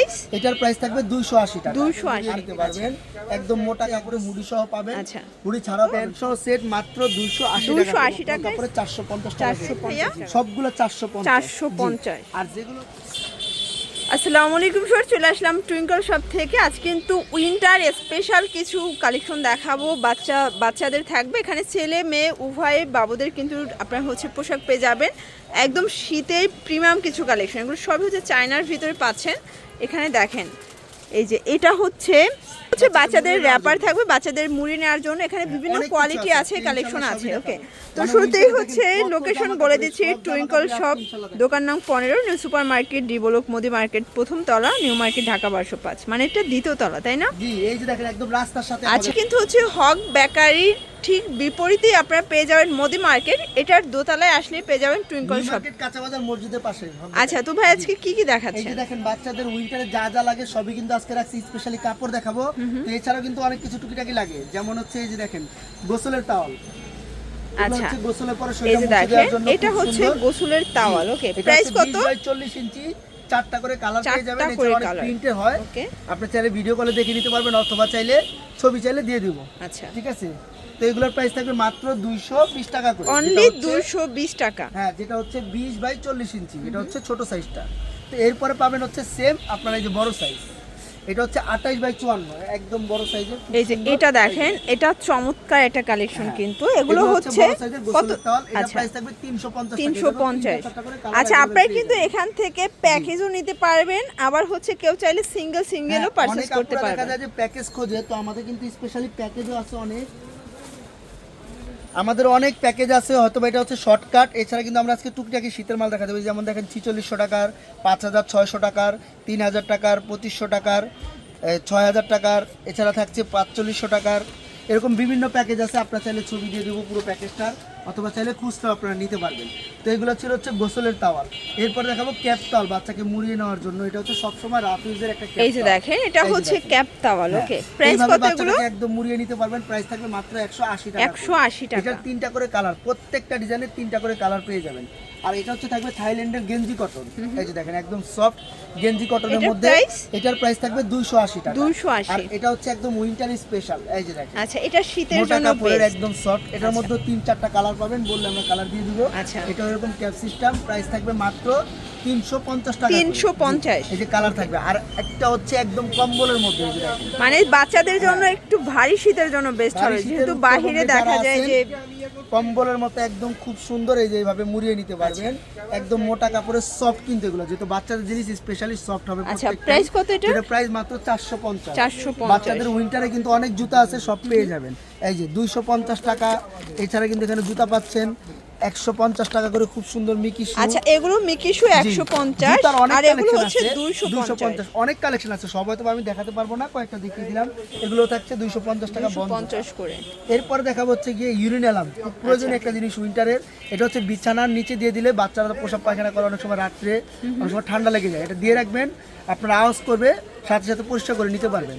Price? এটার price থাকবে 280 টাকা। 280 নিতে পারবেন, একদম মোটা কাপড়ে মুড়ি সহ পাবেন। আচ্ছা, মুড়ি ছাড়াও প্যান্ট সহ সেট মাত্র 280 টাকা। কাপড়ে 450 টাকা। 450 সবগুলো 450। 450। আর যেগুলো আসসালামু আলাইকুম স্যার, চলে আসলাম টুইঙ্কল শপ থেকে। আজ কিন্তু উইন্টার স্পেশাল কিছু কালেকশন দেখাবো। বাচ্চাদের থাকবে এখানে, ছেলে মেয়ে উভয় বাবুদের কিন্তু আপনারা হচ্ছে পোশাক পেয়ে যাবেন। একদম শীতের প্রিমিয়াম কিছু কালেকশন, এগুলো সবই হচ্ছে চায়নার ভিতরে পাচ্ছেন। এখানে দেখেন, এই যে এটা হচ্ছে বাচ্চাদের র্যাপার থাকবে, বাচ্চাদের মুড়ি নেওয়ার জন্য। এখানে বিভিন্ন কোয়ালিটি আছে, কালেকশন আছে। ওকে, তো শুরুতেই হচ্ছে লোকেশন বলে দিচ্ছি, টুইঙ্কল শপ, দোকান নং 15, new super market, D block, Modi market, প্রথম তলা, নিউ মার্কেট, ঢাকা 1205। মানে এটা দ্বিতীয় তলা, তাই না? জি, এই যে দেখেন একদম রাস্তার সাথে। আচ্ছা, কিন্তু হচ্ছে হক বেকারি ঠিক বিপরীতেই আপনারা পেয়ে যাবেন মোদি মার্কেট। এটার দোতলায় আসলে পেয়ে যাবেন টুইঙ্কল শপ, কাঁচা বাজার মসজিদের পাশে। আচ্ছা, তো ভাই আজকে কি কি দেখাচ্ছেন? এই যে দেখেন বাচ্চাদের উইন্টারে যা যা লাগে সবই কিন্তু আজকে রাখছি। স্পেশালি কাপড় দেখাবো, তো এছাড়াও কিন্তু অনেক কিছু টুকিটাকি লাগে, যেমন হচ্ছে এই যে দেখেন গোসলের টাওয়াল। আচ্ছা, গোসলের পরে এই যে দেখেন এটা হচ্ছে গোসলের টাওয়াল। ওকে, প্রাইস কত? 40 ইঞ্চি, 4টা করে কালার পেয়ে যাবেন। চারটা করে এটা অনেক কালার। প্রিন্টে হয়। ওকে, আপনি চাইলে ভিডিও কলে দেখে নিতে পারবেন, অথবা চাইলে ছবি চাইলে দিয়ে দিব। আচ্ছা, ঠিক আছে, তো এগুলোর প্রাইস থাকবে মাত্র 220 টাকা করে। অনলি 220 টাকা। হ্যাঁ, যেটা হচ্ছে 20 বাই 40 ইঞ্চি, এটা হচ্ছে ছোট সাইজটা। তো এরপরে পাবেন হচ্ছে সেম আপনারা এই যে বড় সাইজ, এটা হচ্ছে 28 বাই 54, একদম বড় সাইজের। এই যে এটা দেখেন, এটা চমৎকার একটা কালেকশন কিন্তু। এগুলো হচ্ছে কত? এটা প্রাইস থাকবে 350 350। টাকা। আচ্ছা, আপনারা কিন্তু এখান থেকে প্যাকেজও নিতে পারবেন, আবার হচ্ছে কেউ চাইলে সিঙ্গেলও পারচেজ করতে পারবেন। দেখা যায় যে প্যাকেজ খোঁজে, তো আমাদের কিন্তু স্পেশালি প্যাকেজও আছে অনেক। আমাদের অনেক প্যাকেজ আছে, হয়তো এটা হচ্ছে শর্টকাট। এছাড়া কিন্তু আমরা আজকে টুকটাকি শীতের মাল দেখা দেবো, যেমন দেখেন 4600 টাকার, 5600 টাকার, 3000 টাকার, 2500 টাকার, 6000 টাকার, এছাড়া থাকছে 4500 টাকার। এরকম বিভিন্ন প্যাকেজ আছে, আপনারা চাইলে ছবি দিয়ে দেবো পুরো প্যাকেজটার, অথবা চাইলে খুচরা আপনারা নিতে পারবেন। তো এগুলো ছিল হচ্ছে গোসলের টাওয়াল। এরপর দেখাবো ক্যাপ টাওয়াল, বাচ্চাকে মুড়িয়ে নেওয়ার জন্য। এটা হচ্ছে সবসময় রাফ ইউজের একটা ক্যাপ। এই যে দেখেন এটা হচ্ছে ক্যাপ টাওয়াল। ওকে, প্রাইস কত? এগুলো একদম মুড়িয়ে নিতে পারবেন, প্রাইস থাকবে মাত্র 180 টাকা। 180 টাকা। এটা 3টা করে কালার, প্রত্যেকটা ডিজাইনের 3টা করে কালার পেয়ে যাবেন। আর এটা হচ্ছে থাকবে থাইল্যান্ডের গেঞ্জি কটন। এই যে দেখেন একদম সফট গেঞ্জি কটনের মধ্যে। এটার প্রাইস থাকবে 280 টাকা। 280। আর এটা হচ্ছে একদম উইন্টার স্পেশাল। এই যে দেখেন, আচ্ছা, এটা শীতের জন্য কাপড়ের একদম সফট। এটার মধ্যে 3-4টা কালার পাবেন, বললে আমরা কালার দিয়ে দিব। আচ্ছা, এটা এরকম ক্যাপ সিস্টেম, প্রাইস থাকবে মাত্র 350 টাকা। 350। এই যে কালার থাকবে। আর একটা হচ্ছে একদম কম্বলের মধ্যে, এই যে দেখেন, মানে বাচ্চাদের জন্য একটু ভারী শীতের জন্য বেস্ট হবে, যেহেতু বাহিরে দেখা যায় যে কম্বলের মতো একদম খুব সুন্দর। এই যে এইভাবে মুড়িয়ে নিতে পারবেন, একদম মোটা কাপড়ের সফট। কিন্তু এগুলো যেহেতু বাচ্চাদের জিনিস স্পেশালি সফট হবে। আচ্ছা, প্রাইস কত এটা? এটা প্রাইস মাত্র 450। 450। বাচ্চাদের উইন্টারে কিন্তু অনেক জুতা আছে, সব পেয়ে যাবেন। এই যে 250 টাকা। এছাড়া কিন্তু এখানে জুতা পাচ্ছেন 150 টাকা করে, খুব সুন্দর মিকি শু। আচ্ছা, এগুলো মিকি শু 150, আর এগুলো হচ্ছে 250। অনেক কালেকশন আছে, সব হয়তো আমি দেখাতে পারবো না, কয়েকটা দেখিয়ে দিলাম। এগুলো থাকছে 250 টাকা 250 করে। এরপরে দেখাবো হচ্ছে গিয়ে ইউরিনেলাম, খুব প্রয়োজনীয় একটা জিনিস উইন্টারের। এটা হচ্ছে বিছানার নিচে দিয়ে দিলে বাচ্চারা প্রসাব পায়খানা করে অনেক সময়, রাত্রে অনেক সময় ঠান্ডা লেগে যায়। এটা দিয়ে রাখবেন, আপনারা আওয়াজ করবে, সাথে সাথে পরিষ্কার করে নিতে পারবেন।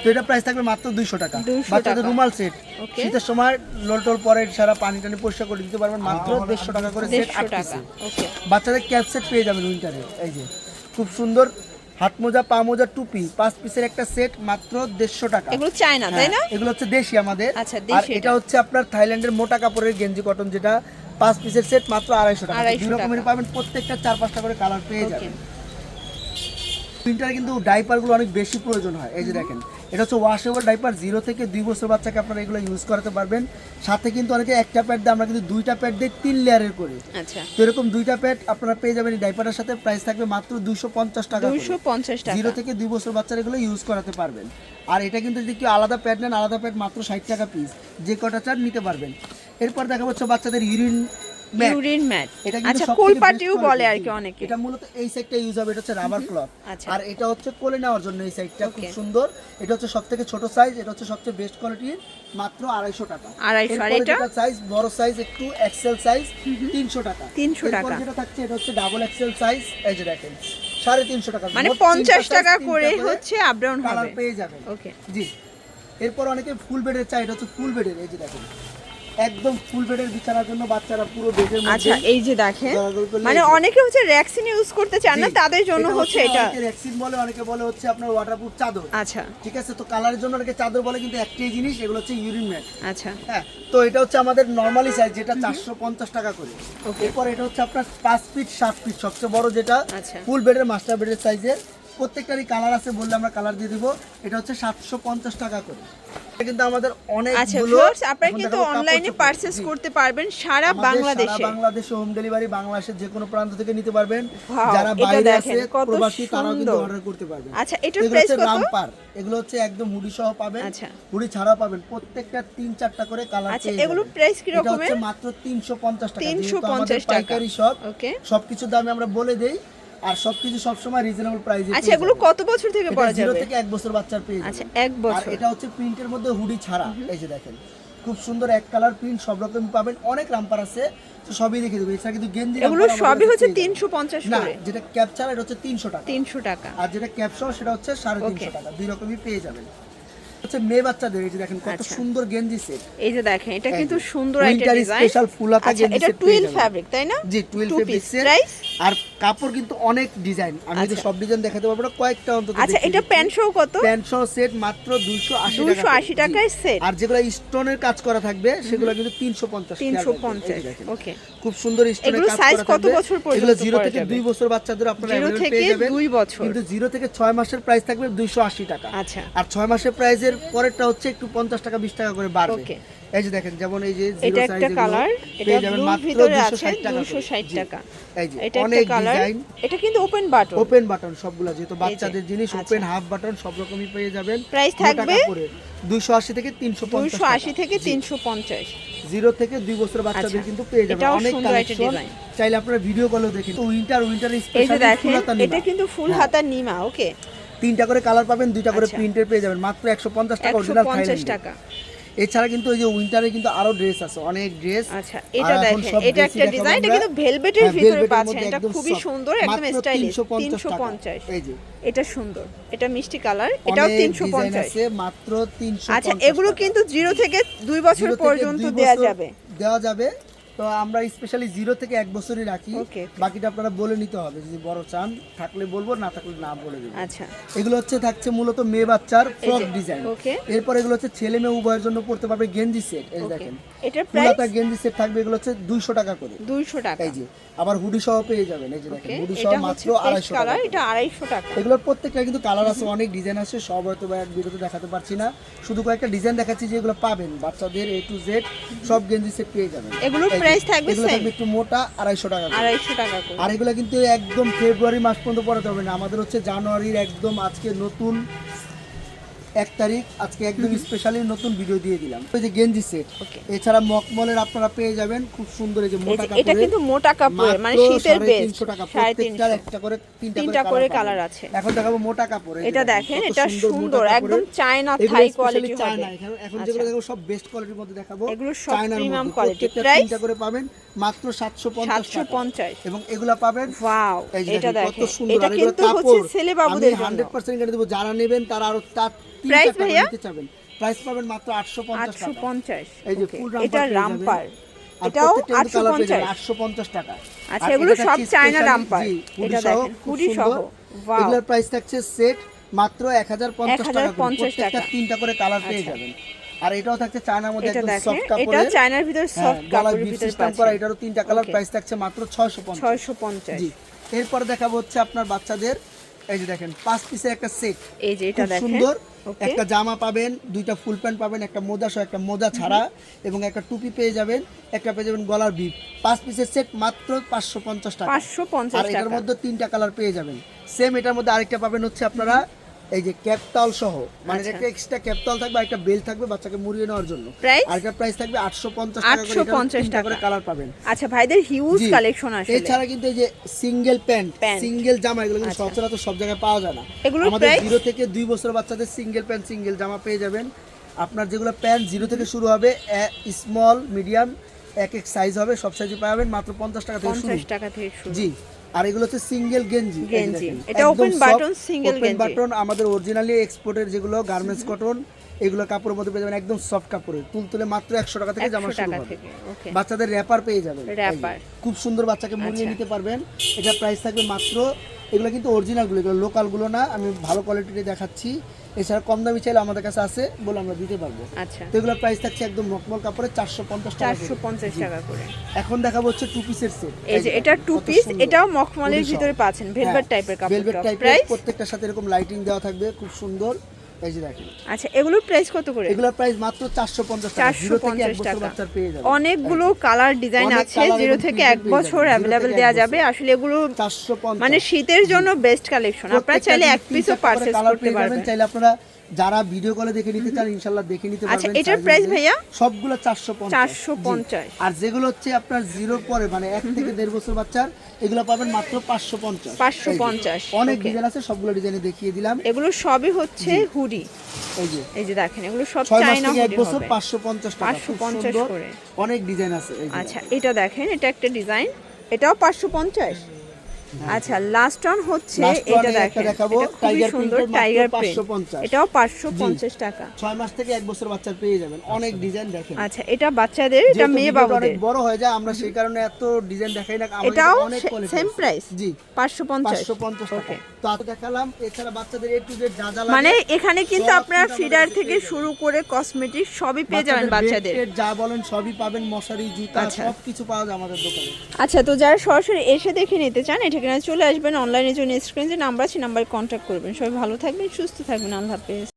তো এটা প্রাইস থাকবে মাত্র 200 টাকা। বাচ্চাদের রুমাল সেট, শীতের সময় লোলটোল পরে সারা পানি টানি পরিষ্কার করে দিতে পারবেন, মাত্র 150 টাকা করে সেট। 8 পিস বাচ্চাদের ক্যাপ সেট পেয়ে যাবেন উইন্টারে। এই যে খুব সুন্দর হাত মোজা, পা মোজা, টুপি, 5 পিসের একটা সেট, মাত্র 150 টাকা। এগুলো চায়না, তাই না? এগুলো হচ্ছে দেশি আমাদের। আচ্ছা, আর এটা হচ্ছে আপনার থাইল্যান্ডের মোটা কাপড়ের গেঞ্জি কটন, যেটা 5 পিসের সেট, মাত্র 250 টাকা। দুই রকমের পাবেন, প্রত্যেকটা 4-5টা করে কালার পেয়ে যাবেন। উইন্টারে কিন্তু ডাইপারগুলো অনেক বেশি প্রয়োজন হয়। এই যে দেখেন, এটা হচ্ছে ওয়াশেবল ডাইপার, 0 থেকে 2 বছর বাচ্চাকে আপনারা এগুলো ইউজ করাতে পারবেন। সাথে কিন্তু অনেকে একটা প্যাড দেয়, আমরা কিন্তু 2টা প্যাড দিই 3 লেয়ারের করে। আচ্ছা, তো এরকম 2টা প্যাড আপনারা পেয়ে যাবেন এই ডাইপারের সাথে। প্রাইস থাকবে মাত্র 250 টাকা। 250 টাকা। 0 থেকে 2 বছর বাচ্চারা এগুলো ইউজ করাতে পারবেন। আর এটা কিন্তু যদি কেউ আলাদা প্যাড নেন, আলাদা প্যাড মাত্র 60 টাকা পিস, যে কটা চান নিতে পারবেন। এরপর দেখা হচ্ছে বাচ্চাদের ইউরিন ম্যাট। আচ্ছা, কোল পাটিও বলে আর কি অনেকে। এটা মূলত এই সাইডটা ইউজ হবে, এটা হচ্ছে রাবার ক্লথ। আচ্ছা, আর এটা হচ্ছে কোলে নেওয়ার জন্য এই সাইডটা খুব সুন্দর। এটা হচ্ছে সবথেকে ছোট সাইজ, এটা হচ্ছে সবচেয়ে বেস্ট কোয়ালিটির, মাত্র 250 টাকা। 250। আর এটা সাইজ বড় সাইজ, একটু এক্সেল সাইজ, 300 টাকা। 300 টাকা। যেটা থাকছে এটা হচ্ছে ডাবল এক্সেল সাইজ। এই যে দেখেন 350 টাকা, মানে 50 টাকা করে হচ্ছে আপ ডাউন হবে, পেয়ে যাবেন। ওকে, জি। এরপর অনেকে ফুল বেডের চাই, এটা হচ্ছে ফুল বেডের। এই যে দেখেন একদম ফুল বেডের বিছানার জন্য বাচ্চারা পুরো বেডের মধ্যে। আচ্ছা এই যে দেখেন, দরাদরি করলে মানে এই যে। অনেকে হচ্ছে র্যাক্সিন ইউজ করতে চান না, জি, তাদের জন্য হচ্ছে এটা। অনেকে রেক্সিন বলে, অনেকে বলে হচ্ছে আপনার ওয়াটারপ্রুফ চাদর। আচ্ছা ঠিক আছে, তো কালারের জন্য অনেকে চাদর বলে, কিন্তু একটাই জিনিস, এগুলো হচ্ছে ইউরিন ম্যাট। আচ্ছা হ্যাঁ, তো এটা হচ্ছে আমাদের নরমালি সাইজ, যেটা 450 টাকা করে। এরপর এটা হচ্ছে আপনার 5 ফিট 7 ফিট সবচেয়ে বড়, যেটা আচ্ছা। ফুল বেডের মাস্টার বেডের সাইজের। প্রত্যেকটারই কালার আছে, বললে আমরা কালার দিয়ে দিব। এটা হচ্ছে 750 টাকা করে। এটা কিন্তু আমাদের আচ্ছা অনেকগুলো, ভিউয়ার্স, আপনারা এখন কিন্তু দেখাবো কাপড় অনলাইনে চোপড়। পারচেজ জি। করতে পারবেন সারা আমাদের বাংলাদেশে। সারা বাংলাদেশে হোম ডেলিভারি, বাংলাদেশের যে কোনো প্রান্ত থেকে নিতে পারবেন। Wow, যারা এটা বাইরে দেখেন, আছে কত প্রবাসী, তারাও কিন্তু সুন্দর। অর্ডার করতে পারবেন। আচ্ছা, এটার এগুলো প্রাইস হচ্ছে কত? রামপার, এগুলো হচ্ছে একদম হুডি সহ পাবেন। আচ্ছা। হুডি ছাড়াও পাবেন, প্রত্যেকটা 3-4টা করে কালার আচ্ছা, পেয়ে এগুলোর যাবেন। প্রাইস কি এটা রকমের? হচ্ছে মাত্র 350 টাকা। 350 টাকা। পাইকারি সব, ওকে। সবকিছুর দামে আমরা বলে দেই, আর সবকিছু সবসময় রিজনেবল প্রাইসে। আচ্ছা, এগুলো কত বছর থেকে পরা 0 যাবে? থেকে 1 বছর বাচ্চার পেয়ে যাবেন। আচ্ছা, 1 আর বছর। এটা হচ্ছে প্রিন্টের মধ্যে হুডি ছাড়া, এই যে দেখেন খুব সুন্দর এক কালার প্রিন্ট, সব রকম পাবেন। অনেক রামপার আছে, তো সবই দেখে দেবো। এছাড়া কিন্তু গেঞ্জি এগুলো রামপার আমাদের সবই কাছে হচ্ছে পেয়ে যাবেন। 350 না, করে। যেটা ক্যাপচার এটা হচ্ছে 300 টাকা, 300 টাকা। আর যেটা ক্যাপসহ সেটা হচ্ছে 350 Okay. টাকা। দুই রকমই পেয়ে যাবেন। হচ্ছে মেয়ে বাচ্চাদের, এই যে দেখেন কত আচ্ছা। সুন্দর গেঞ্জি সেট। এই যে দেখেন, এটা এই কিন্তু যে, সুন্দর একটা winter ডিজাইন। special ফুল হাতা আচ্ছা, গেঞ্জি এটা set পেয়ে 12 যাবেন। ফ্যাব্রিক, তাই না? জি, 12 Two ফেব্রিক্স piece, price? আর কাপড় কিন্তু অনেক ডিজাইন, আমি যদি আচ্ছা। সব ডিজাইন দেখাতে পারবো না, কয়েকটা অন্তত আচ্ছা, দেখিয়ে এটা দিচ্ছি। প্যান্ট সহ কত? প্যান্ট সহ সেট মাত্র 280 280 টাকা। টাকায় set। আর যেগুলো স্টোনের কাজ করা থাকবে সেগুলো কিন্তু 350 350, দেখেন। ওকে। খুব সুন্দর স্টোনের এগুলো কাজ size করা কত থাকবে। বছর পর্যন্ত এগুলো 0 পরা থেকে যাবে? 2 বছর বাচ্চাদের আপনারা 0 available থেকে পেয়ে যাবেন। 2 বছর। কিন্তু 0 থেকে 6 মাসের প্রাইস থাকবে 280 টাকা। আচ্ছা। আর 6 মাসের প্রাইসের পরেরটা হচ্ছে একটু 50 টাকা 20 টাকা করে বাড়বে। ওকে। এই যে দেখেন, যেমন এই যে এটা 0 একটা সাইজ কালার, এটা পেয়ে যাবেন ব্লুর মাত্র ভিতরে আছে 260 টাকা করে। 260 জি। টাকা। এই যে এটা একটা অনেক কালার, ডিজাইন, এটা কিন্তু ওপেন বাটন। ওপেন বাটন সবগুলো, যেহেতু বাচ্চাদের জিনিস, আচ্ছা। ওপেন হাফ বাটন সব রকমই পেয়ে যাবেন। প্রাইস মোটা থাকবে কাপড়ের 280 থেকে 350 টাকা। 280 থেকে 350। 0 থেকে 2 বছর বাচ্চাদের আচ্ছা। কিন্তু পেয়ে যাবেন। এটাও অনেক সুন্দর একটা কালেকশন, ডিজাইন। চাইলে আপনারা ভিডিও কলেও দেখেন। তো উইন্টার এই যে স্পেশালি দেখেন, ফুলাতা এটা নিবা। কিন্তু ফুল হ্যাঁ। হাতা নিমা, ওকে। 3টা করে কালার পাবেন, 2টা করে আচ্ছা। প্রিন্টের পেয়ে যাবেন মাত্র 150 টাকা অরিজিনাল 150 টাকা। এছাড়া কিন্তু ওই যে উইন্টারে কিন্তু আরো ড্রেস আছে, অনেক ড্রেস। আচ্ছা, এটা দেখেন, এটা একটা ডিজাইন, এটা কিন্তু ভেলভেটের ভিতরে পাচ্ছেন। এটা খুবই সুন্দর, একদম স্টাইলিশ। 350। এই যে এটা সুন্দর, এটা মিষ্টি কালার, এটাও অনেক ডিজাইন 350। আছে, মাত্র 350। আচ্ছা, এগুলো কিন্তু 0 থেকে 2 বছর 0 থেকে পর্যন্ত 2 দেয়া বছর যাবে। দেওয়া যাবে। তো আমরা স্পেশালি 0 থেকে 1 বছরই রাখি, Okay. বাকিটা আপনারা বলে নিতে হবে। যদি বড় চান থাকলে বলবো, না থাকলে না বলে দেবো। আচ্ছা, এগুলো হচ্ছে থাকছে মূলত মেয়ে বাচ্চার ফ্রক যে, ডিজাইন। okay. এরপর এগুলো হচ্ছে ছেলে মেয়ে উভয়ের জন্য পড়তে পারবে গেঞ্জি সেট। এই ওকে। দেখেন এটার প্রাইস পুরাটা গেঞ্জি সেট থাকবে, এগুলো হচ্ছে 200 টাকা করে। 200 টাকা। এই যে আবার হুডি সহ পেয়ে যাবেন। এই যে দেখেন, ওকে, হুডি সহ এটা মাত্র হচ্ছে 250 টাকা কালার, করে। এটা 250 টাকা। এগুলোর প্রত্যেকটা কিন্তু কালার আছে, অনেক ডিজাইন আছে, সব হয়তো বা এক ভিডিওতে দেখাতে পারছি না, শুধু কয়েকটা ডিজাইন দেখাচ্ছি যেগুলো পাবেন। বাচ্চাদের A to Z সব গেঞ্জি সেট পেয়ে যাবেন। এগুলোর এই যে, প্রাইস থাকবে এগুলো সেম থাকবে একটু মোটা, 250 টাকা করে। 250 টাকা করে। আর এগুলো কিন্তু একদম ফেব্রুয়ারি মাস পর্যন্ত পড়াতে হবে না, আমাদের হচ্ছে জানুয়ারির একদম আজকে নতুন 1 তারিখ, আজকে একদম স্পেশালি নতুন ভিডিও দিয়ে দিলাম। ওই যে গেঞ্জি সেট, ওকে। এছাড়া মকমলের আপনারা পেয়ে যাবেন খুব সুন্দর, এই যে এই মোটা যে, এটা কাপড়ের, কিন্তু মোটা কাপড়, মানে মাত্র শীতের বেস্ট। 350 টাকা। 350। প্রত্যেকটার একটা করে 3টা তিনটা করে করে কালার পাবেন। আছে। এখন দেখাবো মোটা কাপড়। এই যে এটা দেখেন, কত এটা মোটা সুন্দর, কাপড়ের। একদম চায়না এগুলো থাই specially কোয়ালিটি চায়না। হবে। এখন আচ্ছা। যেগুলো দেখাবো সব বেস্ট কোয়ালিটির মধ্যে দেখাবো। এগুলো সব চায়নার প্রিমিয়াম মধ্যে। কোয়ালিটি। প্রত্যেকটা প্রাইস 3টা করে পাবেন মাত্র 750 টাকা। 750। এবং এগুলা পাবেন, ওয়াও, এই যে এটা দেখেন কত দেখেন, সুন্দর। এটা আর এগুলো কিন্তু হচ্ছে কাপড় ছেলে আমি বাবুদের জন্য। 100% গ্যারান্টি দেবো, যারা নেবেন তারা আরো তার 3 Price টাকা ভাইয়া? নিতে চাবেন, প্রাইস পাবেন মাত্র 850 টাকা। 850। এই যে ওকে, ফুল এটা রামপার রামপার, আর এটাও প্রত্যেকটা কিন্তু কালার পেয়ে যাবেন 850। 850 টাকা। আচ্ছা, আর এগুলো এটা সব থাকছে চায়না specially, রামপার। জি, হুডি এটা সহ, দেখেন, খুব হুডি সহ। সুন্দর। ওয়াও। এগুলোর প্রাইস থাকছে সেট মাত্র 1050 টাকা করে। 1050 প্রত্যেকটা টাকা। 3টা করে কালার পেয়ে আচ্ছা। যাবেন। আর এটাও থাকছে চায়নার মধ্যে এটা একদম দেখেন, সফট এটা কাপড়ের, চায়নার ভিতর সফট গলায় কাপড়ের বিট ভিতর সিস্টেম করা, পাচ্ছেন। এটারও 3টা কালার, Okay. প্রাইস থাকছে মাত্র 650। 650। জি। এরপর দেখাবো হচ্ছে আপনার বাচ্চাদের, এই যে দেখেন 5 পিসের একটা সেট। এই যে এটা খুব দেখেন, সুন্দর, ওকে। একটা জামা পাবেন, 2টা ফুল প্যান্ট পাবেন, একটা মোজা সহ, একটা মোজা ছাড়া, এবং একটা টুপি পেয়ে যাবেন, একটা পেয়ে যাবেন গলার বিপ। 5 পিসের সেট মাত্র 550 টাকা। 550 আর এটার টাকা। মধ্যে 3টা কালার পেয়ে যাবেন। সেম এটার মধ্যে আরেকটা পাবেন হচ্ছে আপনারা এই যে ক্যাপটাল সহ, মানে আচ্ছা। একটা এক্সট্রা ক্যাপটাল থাকবে, একটা বেল থাকবে বাচ্চাকে মুড়িয়ে নেওয়ার জন্য। Price? আর এটার প্রাইস থাকবে 850 টাকা করে। 850 3টা করে টাকা। কালার পাবেন। আচ্ছা, ভাইদের হিউজ জি। কালেকশন আসলে। এছাড়া কিন্তু এই যে সিঙ্গেল প্যান্ট, প্যান্ট। সিঙ্গেল জামা, এগুলো কিন্তু আচ্ছা। সচরাচর সব জায়গায় পাওয়া যায় না। এগুলোর আমাদের price? 0 থেকে 2 বছর বাচ্চাদের সিঙ্গেল প্যান্ট, সিঙ্গেল জামা পেয়ে যাবেন। আপনার যেগুলো প্যান্ট 0 থেকে শুরু হবে, স্মল, মিডিয়াম, এক এক সাইজ হবে, সব সাইজে পাবেন মাত্র 50 টাকা থেকে শুরু। 50 টাকা থেকে শুরু। জি। আর এগুলো হচ্ছে সিঙ্গেল গেঞ্জি গেঞ্জি, এটা ওপেন বাটন সিঙ্গেল গেঞ্জি। বাটন আমাদের অরিজিনালি এক্সপোর্টের যেগুলো গার্মেন্টস কটন, এগুলো কাপড়ের মধ্যে পেয়ে যাবেন একদম সফট কাপড়ের, তুলতুলে মাত্র 100 টাকা থেকে জামা 100 শুরু টাকা হবে। থেকে, ওকে। বাচ্চাদের র্যাপার পেয়ে যাবেন, র্যাপার। খুব সুন্দর, বাচ্চাকে মুড়িয়ে আচ্ছা। নিতে পারবেন। এটা প্রাইস থাকবে মাত্র, এগুলো কিন্তু অরিজিনালগুলো, এগুলো লোকালগুলো না, আমি ভালো কোয়ালিটির দেখাচ্ছি। এছাড়া কম দামি চাইলে আমাদের কাছে আছে বলে আমরা দিতে পারবো। আচ্ছা, তো এগুলোর প্রাইস থাকছে একদম মকমল কাপড়ে 450 টাকা করে। 450 টাকা করে। এখন দেখাবো হচ্ছে টু পিসের সেট। এই যে এটা টু পিস, এটাও মখমলের ভিতরে পাচ্ছেন, ভেলভেট টাইপের ভেলভেট কাপড়টা। টাইপের, প্রাইস? প্রত্যেকটার সাথে এরকম লাইটিং দেওয়া থাকবে, খুব সুন্দর। এই যে দেখেন, আচ্ছা, এগুলোর প্রাইস কত করে? এগুলোর প্রাইস মাত্র 450 টাকা, 0 থেকে 1 450 বছর টাকা। বাচ্চার পেয়ে যাবেন। অনেকগুলো কালার ডিজাইন অনেক আছে, colour 0 এবং থেকে print 1 পেয়ে বছর যাবেন, 0 অ্যাভেলেবেল থেকে দেওয়া 1 যাবে। বছর। আসলে এগুলো 450, মানে শীতের জন্য বেস্ট কালেকশন, আপনারা চাইলে এক পিসও পারচেজ করতে পারবেন। চাইলে আপনারা যারা ভিডিও কলে দেখে নিতে চান ইনশাআল্লাহ দেখে নিতে আচ্ছা, পারবেন। এটার প্রাইস ভাইয়া? সবগুলো 450। 450। আর যেগুলো হচ্ছে আপনার জিরোর পরে মানে 1 থেকে 1.5 বছর বাচ্চার, এগুলো পাবেন মাত্র 550। 550, অনেক okay। ডিজাইন আছে, সবগুলো ডিজাইনে দেখিয়ে দিলাম। এগুলো সবই হচ্ছে হুডি। এই যে এই যে দেখেন, এগুলো সব 6 মাস চাইনা থেকে 1 হুডি বছর হবে। 550 টাকা, খুব 550 সুন্দর। করে। অনেক ডিজাইন আছে। এই যে আচ্ছা, এটা দেখেন, এটা একটা ডিজাইন, এটাও 550। আচ্ছা, লাস্ট ওয়ান হচ্ছে Last one এটা একটা দেখেন, দেখাবো, এটা খুবই tiger সুন্দর, print এর মাত্র টাইগার প্রিন্ট, 550। এটাও 550 টাকা। 6 মাস থেকে 1 বছর বাচ্চার পেয়ে যাবেন, অনেক ডিজাইন দেখেন। আচ্ছা, এটা বাচ্চাদের, এটা যেহেতু মেয়ে ভিডিওটা বাবুদের। অনেক বড় হয়ে যায়, আমরা সেই কারণে এত ডিজাইন দেখাই না। আমাদের এটাও অনেক কোয়ালিটি সেম প্রাইস? জি 550। 550 টাকা। ওকে। তো আজ দেখালাম, এছাড়া বাচ্চাদের এ টু জেড যা যা মানে লাগে এখানে কিন্তু সব আপনারা কিন্তু ফিডার আমাদের থেকে পেয়ে যাবেন। শুরু করে কসমেটিক সবই পেয়ে যাবেন বাচ্চাদের। bed, যা বলেন সবই পাবেন, মশারি, জুতা, আচ্ছা। সবকিছু পাওয়া যায় আমাদের দোকানে। আচ্ছা, তো যারা সরাসরি এসে দেখে নিতে চান, এটা কিনা চলে আসবেন, অনলাইনের জন্য স্ক্রিনে যে নাম্বার আছে নাম্বারে কন্ট্যাক্ট করবেন। সবাই ভালো থাকবেন, সুস্থ থাকবেন, আল্লাহ হাফেজ।